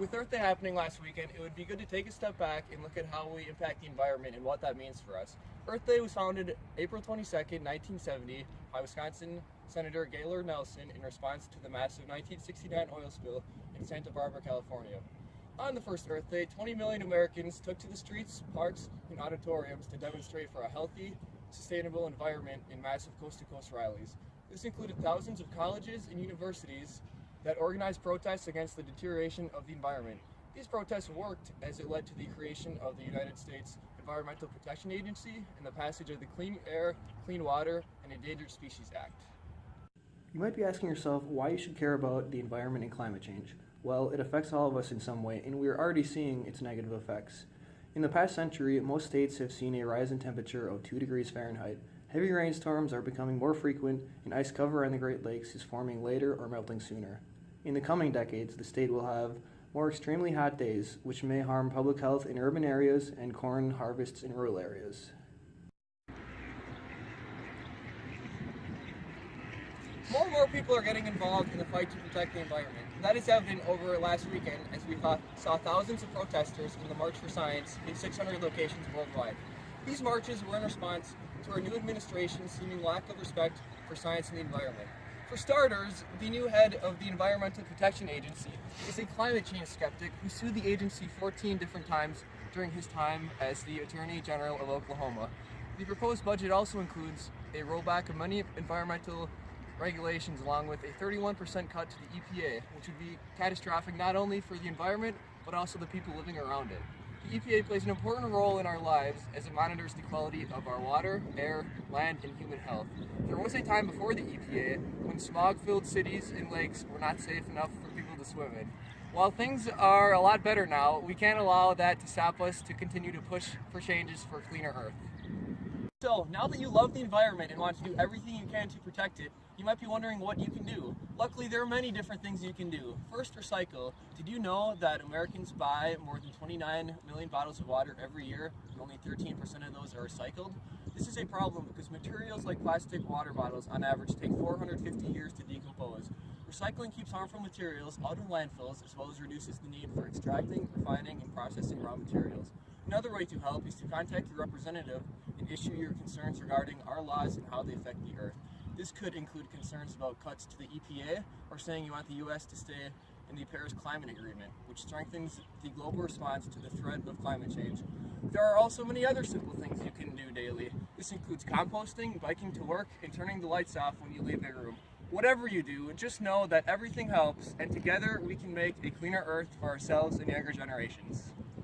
With Earth Day happening last weekend, it would be good to take a step back and look at how we impact the environment and what that means for us. Earth Day was founded April 22nd, 1970 by Wisconsin Senator Gaylord Nelson in response to the massive 1969 oil spill in Santa Barbara, California. On the first Earth Day, 20 million Americans took to the streets, parks, and auditoriums to demonstrate for a healthy, sustainable environment in massive coast-to-coast rallies. This included thousands of colleges and universities that organized protests against the deterioration of the environment. These protests worked as it led to the creation of the United States Environmental Protection Agency and the passage of the Clean Air, Clean Water, and Endangered Species Act. You might be asking yourself why you should care about the environment and climate change. Well, it affects all of us in some way, and we are already seeing its negative effects. In the past century, most states have seen a rise in temperature of 2 degrees Fahrenheit. Heavy rainstorms are becoming more frequent, and ice cover on the Great Lakes is forming later or melting sooner. In the coming decades, the state will have more extremely hot days, which may harm public health in urban areas and corn harvests in rural areas. More and more people are getting involved in the fight to protect the environment. That is evident over last weekend as we saw thousands of protesters in the March for Science in 600 locations worldwide. These marches were in response to our new administration's seeming lack of respect for science and the environment. For starters, the new head of the Environmental Protection Agency is a climate change skeptic who sued the agency 14 different times during his time as the Attorney General of Oklahoma. The proposed budget also includes a rollback of many environmental regulations along with a 31% cut to the EPA, which would be catastrophic not only for the environment, but also the people living around it. The EPA plays an important role in our lives as it monitors the quality of our water, air, land, and human health. There was a time before the EPA when smog-filled cities and lakes were not safe enough for people to swim in. While things are a lot better now, we can't allow that to stop us to continue to push for changes for a cleaner Earth. So, now that you love the environment and want to do everything you can to protect it, you might be wondering what you can do. Luckily, there are many different things you can do. First, recycle. Did you know that Americans buy more than 29 million bottles of water every year, and only 13% of those are recycled? This is a problem because materials like plastic water bottles on average take 450 years to decompose. Recycling keeps harmful materials out of landfills as well as reduces the need for extracting, refining, and processing raw materials. Another way to help is to contact your representative and issue your concerns regarding our laws and how they affect the Earth. This could include concerns about cuts to the EPA or saying you want the U.S. to stay in the Paris Climate Agreement, which strengthens the global response to the threat of climate change. There are also many other simple things you can do daily. This includes composting, biking to work, and turning the lights off when you leave a room. Whatever you do, just know that everything helps, and together we can make a cleaner Earth for ourselves and younger generations.